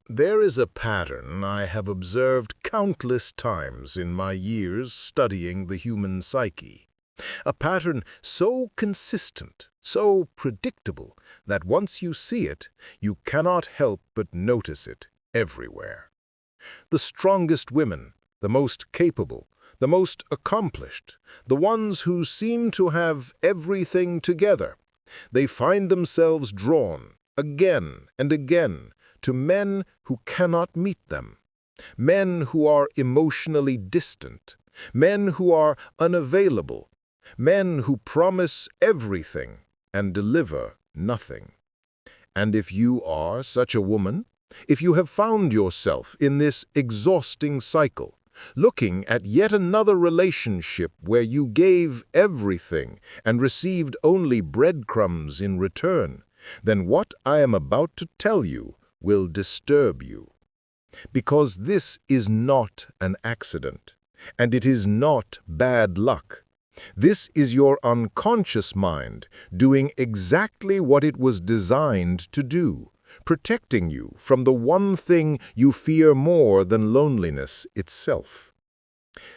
There is a pattern I have observed countless times in my years studying the human psyche. A pattern so consistent, so predictable, that once you see it, you cannot help but notice it everywhere. The strongest women, the most capable, the most accomplished, the ones who seem to have everything together, they find themselves drawn, again and again, to men who cannot meet them, men who are emotionally distant, men who are unavailable, men who promise everything and deliver nothing. And if you are such a woman, if you have found yourself in this exhausting cycle, looking at yet another relationship where you gave everything and received only breadcrumbs in return, then what I am about to tell you will disturb you. Because this is not an accident, and it is not bad luck. This is your unconscious mind doing exactly what it was designed to do, protecting you from the one thing you fear more than loneliness itself.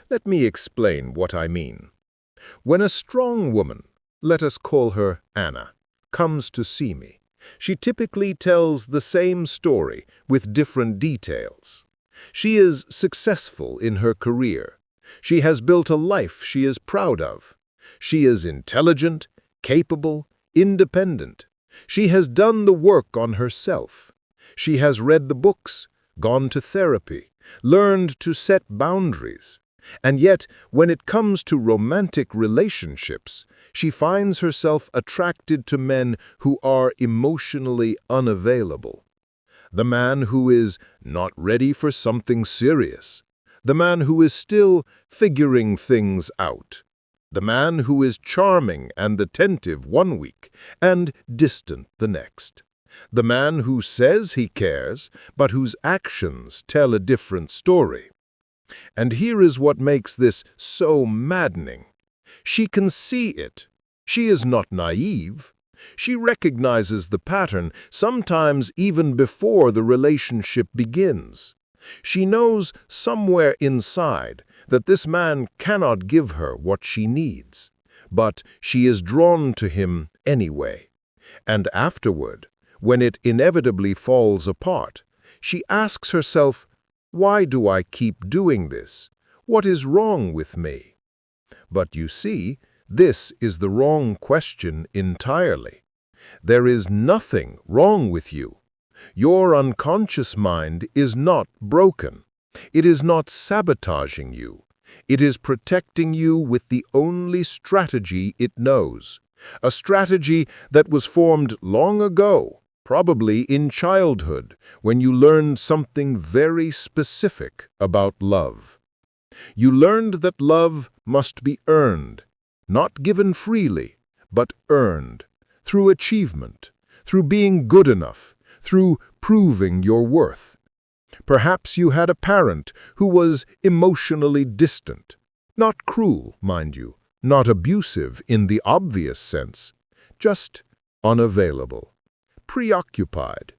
Let me explain what I mean. When a strong woman, let us call her Anna, comes to see me, she typically tells the same story with different details. She is successful in her career. She has built a life she is proud of. She is intelligent, capable, independent. She has done the work on herself. She has read the books, gone to therapy, learned to set boundaries. And yet, when it comes to romantic relationships, she finds herself attracted to men who are emotionally unavailable. The man who is not ready for something serious. The man who is still figuring things out. The man who is charming and attentive one week and distant the next. The man who says he cares, but whose actions tell a different story. And here is what makes this so maddening. She can see it. She is not naive. She recognizes the pattern, sometimes even before the relationship begins. She knows somewhere inside that this man cannot give her what she needs, but she is drawn to him anyway. And afterward, when it inevitably falls apart, she asks herself, why do I keep doing this? What is wrong with me? But you see, this is the wrong question entirely. There is nothing wrong with you. Your unconscious mind is not broken. It is not sabotaging you. It is protecting you with the only strategy it knows. A strategy that was formed long ago, probably in childhood, when you learned something very specific about love. You learned that love must be earned, not given freely, but earned, through achievement, through being good enough, through proving your worth. Perhaps you had a parent who was emotionally distant, not cruel, mind you, not abusive in the obvious sense, just unavailable. Preoccupied,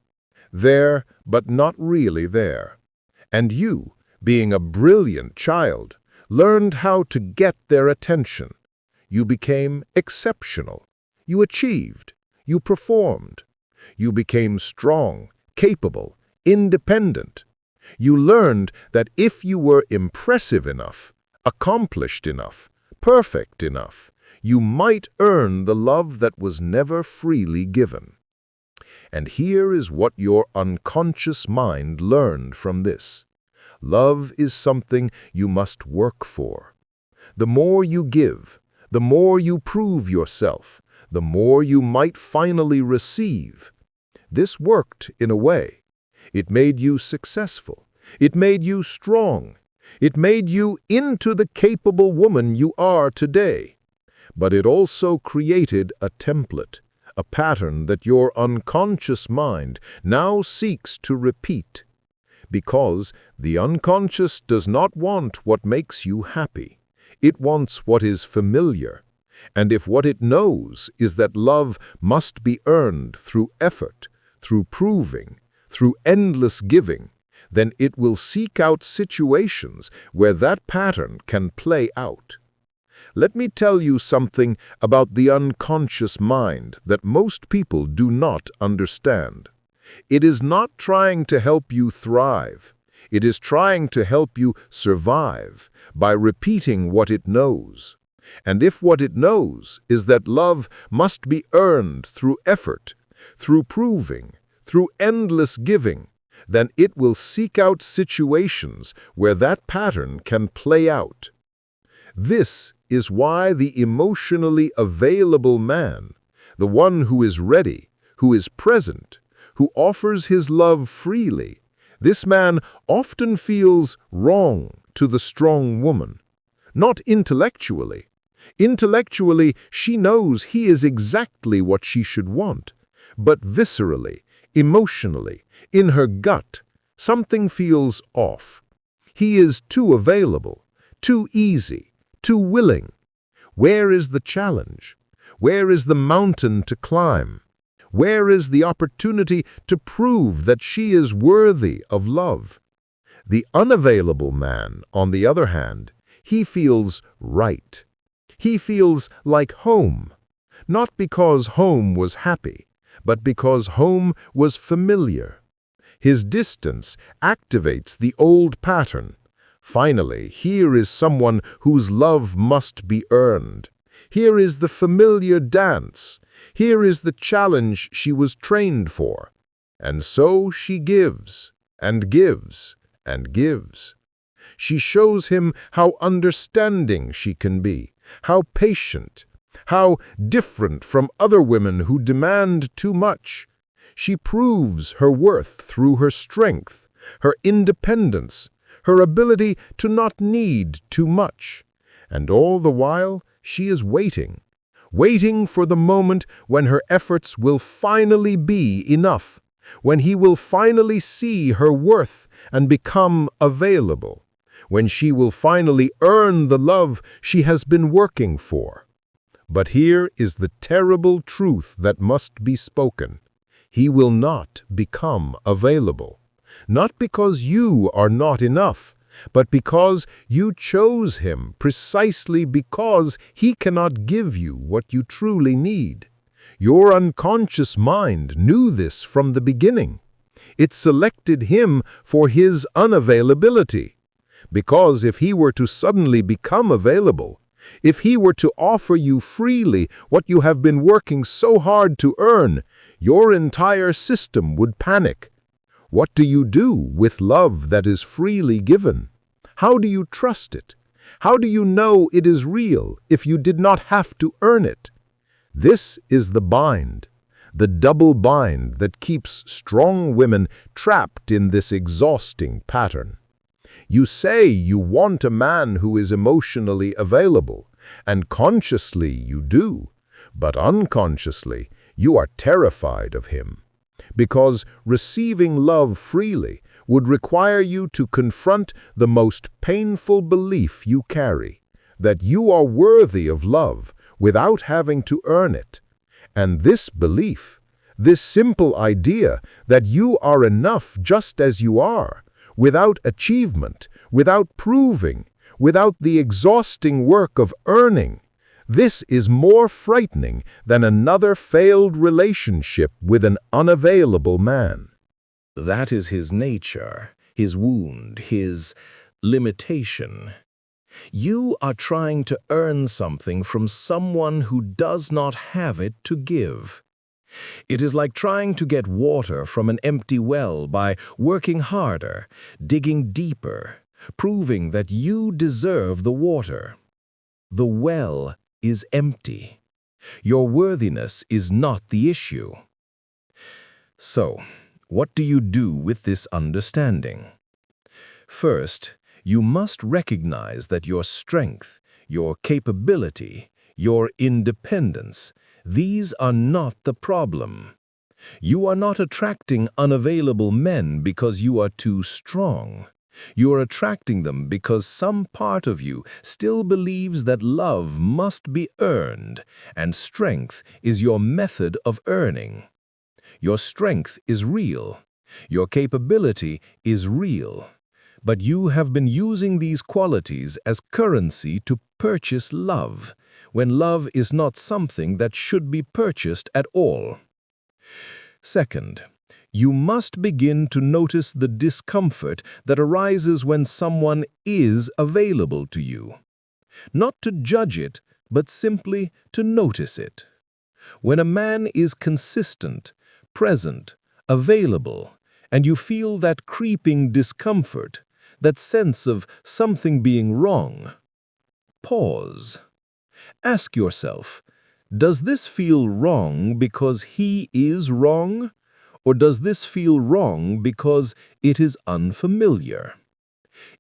there but not really there. And you, being a brilliant child, learned how to get their attention. You became exceptional. You achieved. You performed. You became strong, capable, independent. You learned that if you were impressive enough, accomplished enough, perfect enough, you might earn the love that was never freely given. And here is what your unconscious mind learned from this. Love is something you must work for. The more you give, the more you prove yourself, the more you might finally receive. This worked in a way. It made you successful. It made you strong. It made you into the capable woman you are today. But it also created a template, a pattern that your unconscious mind now seeks to repeat. Because the unconscious does not want what makes you happy. It wants what is familiar. And if what it knows is that love must be earned through effort, through proving, through endless giving, then it will seek out situations where that pattern can play out. Let me tell you something about the unconscious mind that most people do not understand. It is not trying to help you thrive. It is trying to help you survive by repeating what it knows. And if what it knows is that love must be earned through effort, through proving, through endless giving, then it will seek out situations where that pattern can play out. This is why the emotionally available man, the one who is ready, who is present, who offers his love freely, this man often feels wrong to the strong woman. Not intellectually. Intellectually, she knows he is exactly what she should want. But viscerally, emotionally, in her gut, something feels off. He is too available, too easy, too willing. Where is the challenge? Where is the mountain to climb? Where is the opportunity to prove that she is worthy of love? The unavailable man, on the other hand, he feels right. He feels like home, not because home was happy, but because home was familiar. His distance activates the old pattern. Finally, here is someone whose love must be earned. Here is the familiar dance. Here is the challenge she was trained for. And so she gives, and gives, and gives. She shows him how understanding she can be, how patient, how different from other women who demand too much. She proves her worth through her strength, her independence, her ability to not need too much. And all the while, she is waiting for the moment when her efforts will finally be enough, when he will finally see her worth and become available, when she will finally earn the love she has been working for. But here is the terrible truth that must be spoken. He will not become available, not because you are not enough, but because you chose him precisely because he cannot give you what you truly need. Your unconscious mind knew this from the beginning. It selected him for his unavailability. Because if he were to suddenly become available, if he were to offer you freely what you have been working so hard to earn, your entire system would panic. What do you do with love that is freely given? How do you trust it? How do you know it is real if you did not have to earn it? This is the bind, the double bind that keeps strong women trapped in this exhausting pattern. You say you want a man who is emotionally available, and consciously you do, but unconsciously you are terrified of him. Because receiving love freely would require you to confront the most painful belief you carry, that you are worthy of love without having to earn it. And this belief, this simple idea that you are enough just as you are, without achievement, without proving, without the exhausting work of earning, this is more frightening than another failed relationship with an unavailable man. That is his nature, his wound, his limitation. You are trying to earn something from someone who does not have it to give. It is like trying to get water from an empty well by working harder, digging deeper, proving that you deserve the water. The well is empty. Your worthiness is not the issue. So, what do you do with this understanding? First, you must recognize that your strength, your capability, your independence, these are not the problem. You are not attracting unavailable men because you are too strong. You are attracting them because some part of you still believes that love must be earned, and strength is your method of earning. Your strength is real. Your capability is real, but you have been using these qualities as currency to purchase love, when love is not something that should be purchased at all. Second, you must begin to notice the discomfort that arises when someone is available to you. Not to judge it, but simply to notice it. When a man is consistent, present, available, and you feel that creeping discomfort, that sense of something being wrong, pause. Ask yourself, does this feel wrong because he is wrong? Or does this feel wrong because it is unfamiliar?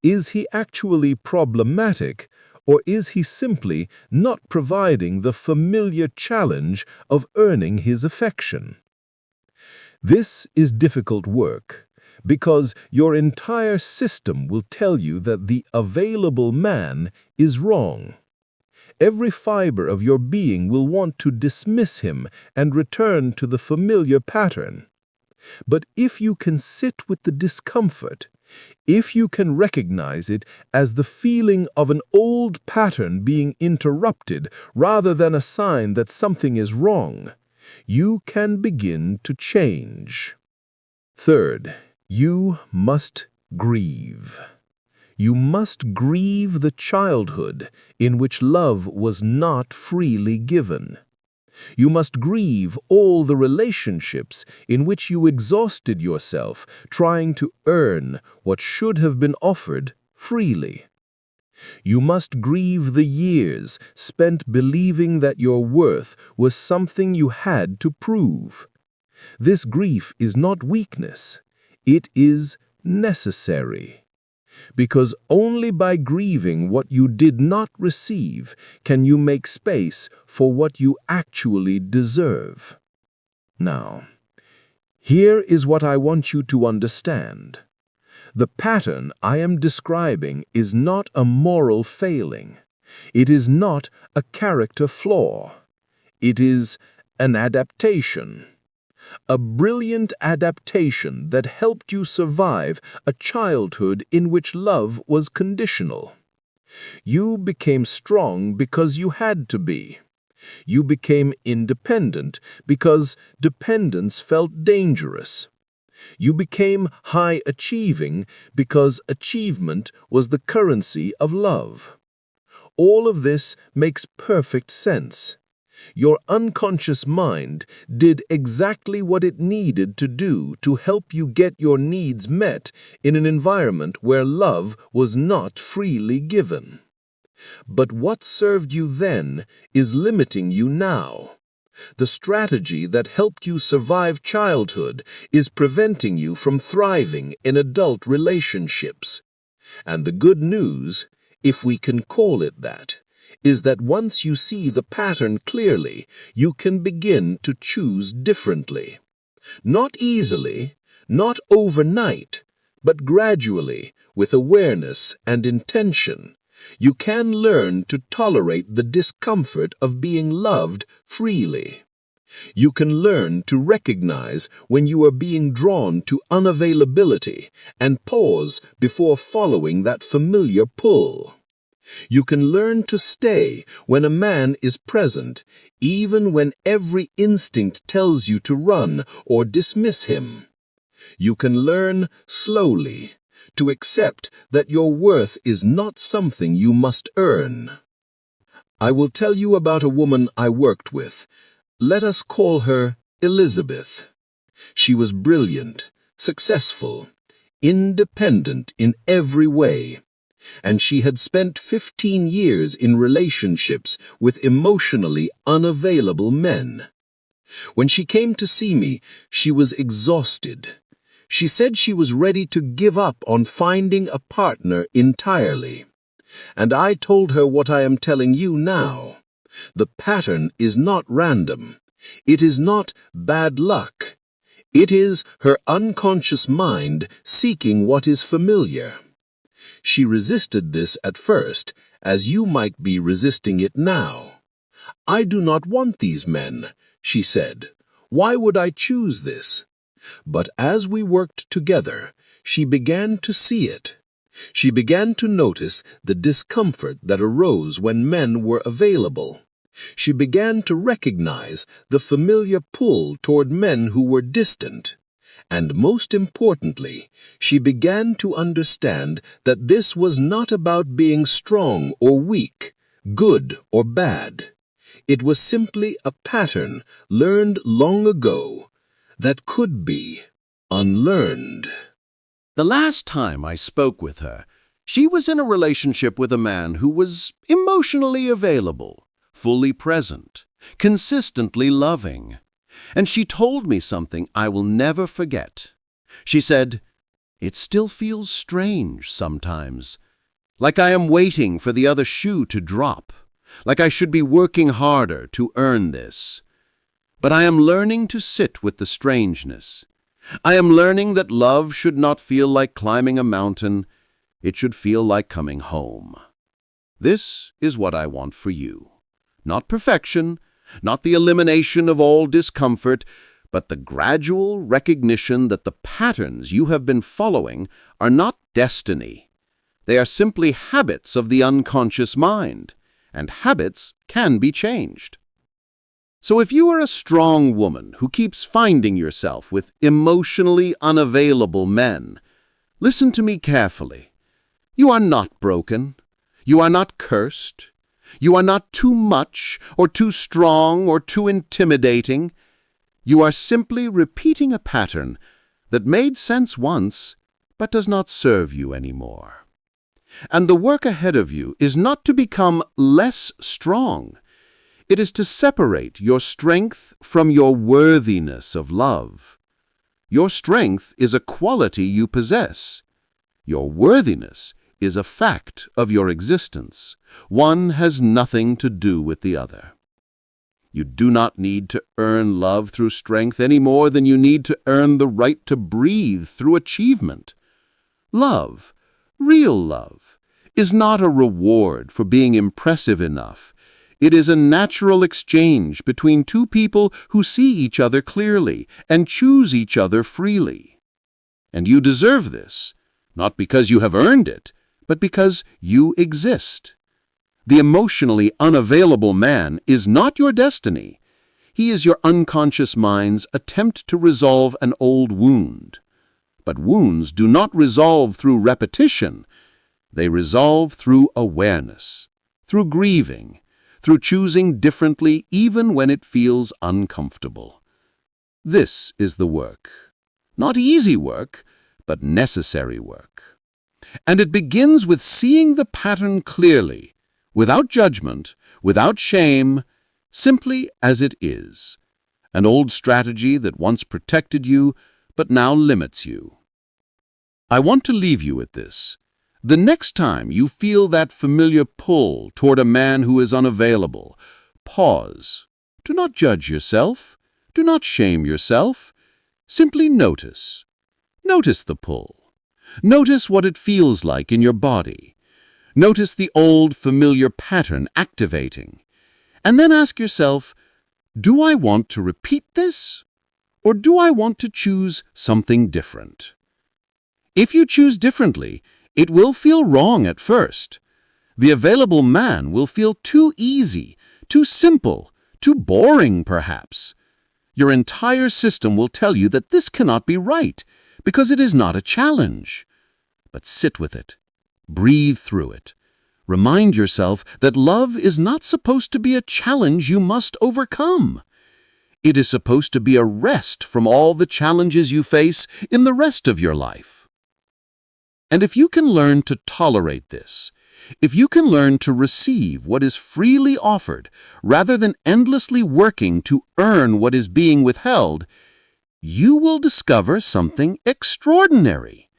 Is he actually problematic, or is he simply not providing the familiar challenge of earning his affection? This is difficult work, because your entire system will tell you that the available man is wrong. Every fiber of your being will want to dismiss him and return to the familiar pattern. But if you can sit with the discomfort, if you can recognize it as the feeling of an old pattern being interrupted rather than a sign that something is wrong, you can begin to change. Third, you must grieve. You must grieve the childhood in which love was not freely given. You must grieve all the relationships in which you exhausted yourself trying to earn what should have been offered freely. You must grieve the years spent believing that your worth was something you had to prove. This grief is not weakness, it is necessary. Because only by grieving what you did not receive can you make space for what you actually deserve. Now, here is what I want you to understand. The pattern I am describing is not a moral failing. It is not a character flaw. It is an adaptation. A brilliant adaptation that helped you survive a childhood in which love was conditional. You became strong because you had to be. You became independent because dependence felt dangerous. You became high-achieving because achievement was the currency of love. All of this makes perfect sense. Your unconscious mind did exactly what it needed to do to help you get your needs met in an environment where love was not freely given. But what served you then is limiting you now. The strategy that helped you survive childhood is preventing you from thriving in adult relationships. And the good news, if we can call it that, is that once you see the pattern clearly, you can begin to choose differently. Not easily, not overnight, but gradually, with awareness and intention. You can learn to tolerate the discomfort of being loved freely. You can learn to recognize when you are being drawn to unavailability and pause before following that familiar pull. You can learn to stay when a man is present, even when every instinct tells you to run or dismiss him. You can learn slowly to accept that your worth is not something you must earn. I will tell you about a woman I worked with. Let us call her Elizabeth. She was brilliant, successful, independent in every way. And she had spent 15 years in relationships with emotionally unavailable men. When she came to see me, she was exhausted. She said she was ready to give up on finding a partner entirely. And I told her what I am telling you now. The pattern is not random. It is not bad luck. It is her unconscious mind seeking what is familiar. She resisted this at first, as you might be resisting it now. I do not want these men, she said. Why would I choose this? But as we worked together, she began to see it. She began to notice the discomfort that arose when men were available. She began to recognize the familiar pull toward men who were distant. And most importantly, she began to understand that this was not about being strong or weak, good or bad. It was simply a pattern learned long ago that could be unlearned. The last time I spoke with her, she was in a relationship with a man who was emotionally available, fully present, consistently loving. And she told me something I will never forget. She said, "It still feels strange sometimes, like I am waiting for the other shoe to drop, like I should be working harder to earn this. But I am learning to sit with the strangeness. I am learning that love should not feel like climbing a mountain. It should feel like coming home. This is what I want for you. Not perfection, not the elimination of all discomfort, but the gradual recognition that the patterns you have been following are not destiny. They are simply habits of the unconscious mind, and habits can be changed. So if you are a strong woman who keeps finding yourself with emotionally unavailable men, listen to me carefully. You are not broken. You are not cursed. You are not too much or too strong or too intimidating. You are simply repeating a pattern that made sense once but does not serve you anymore. And the work ahead of you is not to become less strong. It is to separate your strength from your worthiness of love. Your strength is a quality you possess. Your worthiness is a fact of your existence. One has nothing to do with the other. You do not need to earn love through strength any more than you need to earn the right to breathe through achievement. Love, real love, is not a reward for being impressive enough. It is a natural exchange between two people who see each other clearly and choose each other freely. And you deserve this, not because you have earned it, but because you exist. The emotionally unavailable man is not your destiny. He is your unconscious mind's attempt to resolve an old wound. But wounds do not resolve through repetition. They resolve through awareness, through grieving, through choosing differently even when it feels uncomfortable. This is the work. Not easy work, but necessary work. And it begins with seeing the pattern clearly, without judgment, without shame, simply as it is. An old strategy that once protected you, but now limits you. I want to leave you with this. The next time you feel that familiar pull toward a man who is unavailable, pause. Do not judge yourself. Do not shame yourself. Simply notice. Notice the pull. Notice what it feels like in your body. Notice the old familiar pattern activating. And then ask yourself, do I want to repeat this? Or do I want to choose something different? If you choose differently, it will feel wrong at first. The available man will feel too easy, too simple, too boring perhaps. Your entire system will tell you that this cannot be right, because it is not a challenge. But sit with it. Breathe through it. Remind yourself that love is not supposed to be a challenge you must overcome. It is supposed to be a rest from all the challenges you face in the rest of your life. And if you can learn to tolerate this, if you can learn to receive what is freely offered rather than endlessly working to earn what is being withheld, you will discover something extraordinary.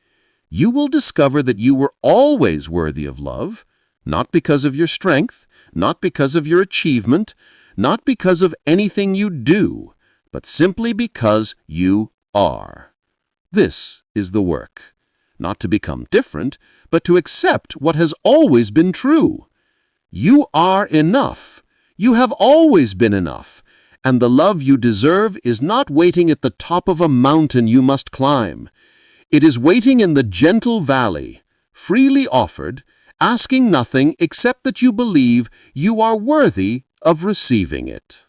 You will discover that you were always worthy of love, not because of your strength, not because of your achievement, not because of anything you do, but simply because you are. This is the work. Not to become different, but to accept what has always been true. You are enough. You have always been enough. And the love you deserve is not waiting at the top of a mountain you must climb. It is waiting in the gentle valley, freely offered, asking nothing except that you believe you are worthy of receiving it.